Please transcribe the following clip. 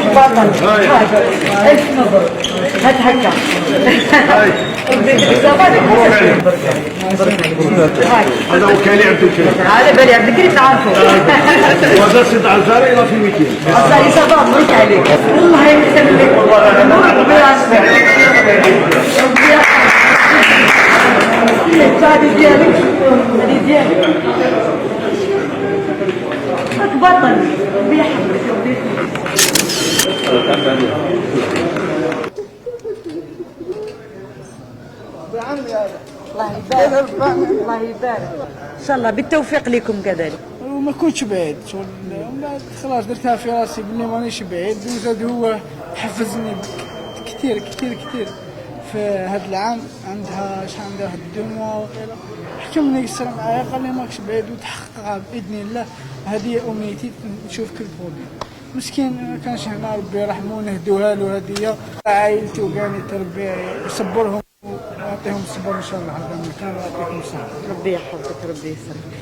بطل. الف مبروك. هات هكا. هذا وكالي عبد الكريم. هذا بالي عبد الكريم نعرفه. وهذا سيد عزاري إلى في 200. عزاري صباح مبروك عليك. الله يسلمك. ربي يعافيك. ربي يعافيك. هذه ديالك. هذه ديالك. راك بطل. ربي يحفظك. ربي يحفظك. الله يبارك. الله يبارك. ان شاء الله بالتوفيق لكم كذلك. وما كنتش بعيد خلاص درتها في راسي بلي مانيش بعيد، وزاد هو حفزني كثير كثير كثير في هذا العام. عندها واحد 2 موا وقيله حكمني يسر معايا قال لي ماكش بعيد وتحققها باذن الله. هذه امنيتي نشوف كل بروبليم. مسكين ما كانش هنا، ربي يرحمه نهدوها له هديه. عائلتي وكانت ربي يصبرهم ويعطيهم الصبر ان شاء الله. هذا كان يعطيكم الصحه. ربي يحفظك. ربي يسلمك.